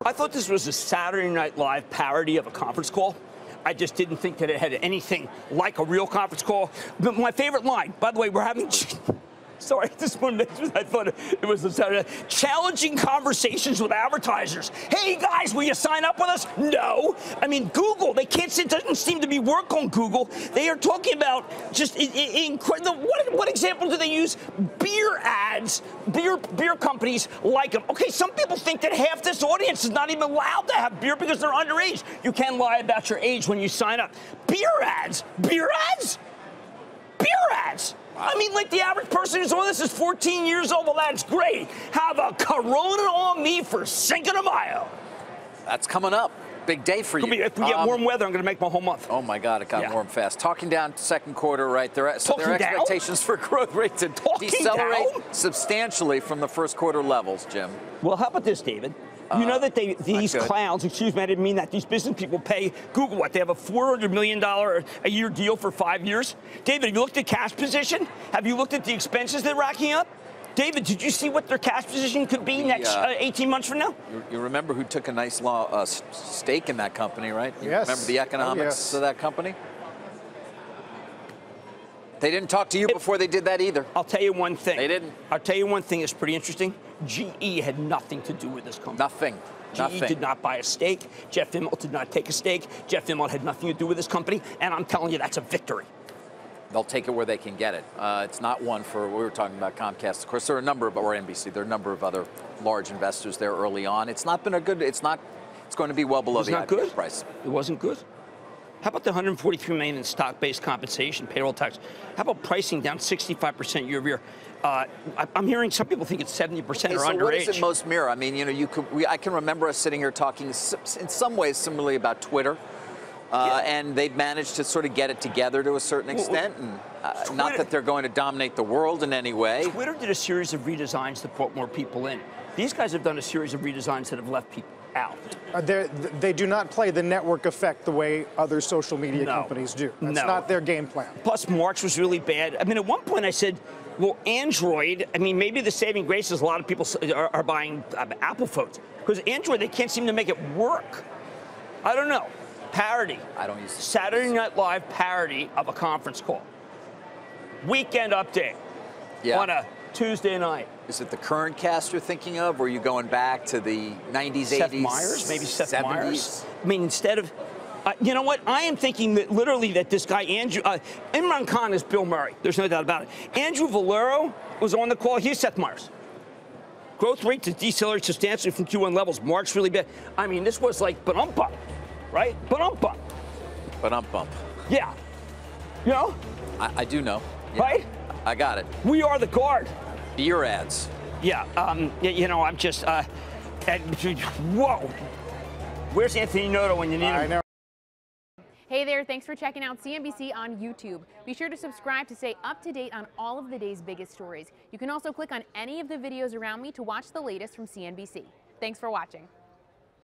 I thought this was a Saturday Night Live parody of a conference call. I just didn't think that it had anything like a real conference call. But my favorite line, by the way, we're having... Sorry, this one, I thought it was a Saturday. Challenging conversations with advertisers. Hey, guys, will you sign up with us? No. I mean, Google, they can't, it doesn't seem to be work on Google. They are talking about just incredible. What example do they use? Beer ads. Beer companies like them. Okay, some people think that half this audience is not even allowed to have beer because they're underage. You can lie about your age when you sign up. Beer ads. Beer ads? Beer ads. I mean, like the average person who's on this is 14 years old. Well, that's great. Have a Corona on me for Cinco de Mayo. That's coming up. Big day for you. If we get warm weather, I'm going to make my whole month. Oh, my God, it got warm fast. Talking down second quarter, right? Their expectations for growth rate to decelerate substantially from the first quarter levels, Jim. Well, how about this, David? You know that these clowns, excuse me, I didn't mean that, these business people pay Google what? They have a $400 million a year deal for 5 years? David, have you looked at cash position? Have you looked at the expenses they're racking up? David, did you see what their cash position could be next 18 months from now? You remember who took a nice stake in that company, right? You remember the economics of that company? They didn't talk to you before they did that either. I'll tell you one thing. They didn't. I'll tell you one thing that's pretty interesting. GE had nothing to do with this company. Nothing. GE did not buy a stake. Jeff Immelt did not take a stake. Jeff Immelt had nothing to do with this company. And I'm telling you, that's a victory. They'll take it where they can get it. It's not one for, we were talking about Comcast. Of course, there are a number of, or NBC, there are a number of other large investors there early on. It's not been a good, it's going to be well below the IPO price. It wasn't good? How about the $143 million in stock-based compensation, payroll tax? How about pricing down 65% year over year? I'm hearing some people think it's 70% or underage. What does it most mirror? I mean, you know, I can remember us sitting here talking in some ways similarly about Twitter, and they've managed to sort of get it together to a certain extent. And not that they're going to dominate the world in any way. Twitter did a series of redesigns that brought more people in. These guys have done a series of redesigns that have left people out. They do not play the network effect the way other social media companies do. That's not their game plan. Plus, March was really bad. I mean, at one point I said, well, Android, I mean, maybe the saving grace is a lot of people are buying Apple phones. Because Android, they can't seem to make it work. I don't know. Parody. I don't use Saturday Night Live parody of a conference call. Weekend update on a Tuesday night. Is it the current cast you're thinking of, or are you going back to the 90s, Seth 80s, Meyers? Maybe Seth 70s? Meyers? I mean, instead of... you know what? I am thinking that literally that this guy, Andrew... Imran Khan is Bill Murray. There's no doubt about it. Andrew Valero was on the call. Here's Seth Meyers. Growth rate to decelerate substantially from Q1 levels. March really bad. I mean, this was like ba-dum-bum, right? Ba-dum-bum. Ba-dum-bum. Yeah. You know? I do know. Yeah. Right? I got it. We are the guard. Beer ads. Yeah, you know, I'm just, whoa. Where's Anthony Noto when you need him? I know. Hey there, thanks for checking out CNBC on YouTube. Be sure to subscribe to stay up to date on all of the day's biggest stories. You can also click on any of the videos around me to watch the latest from CNBC. Thanks for watching.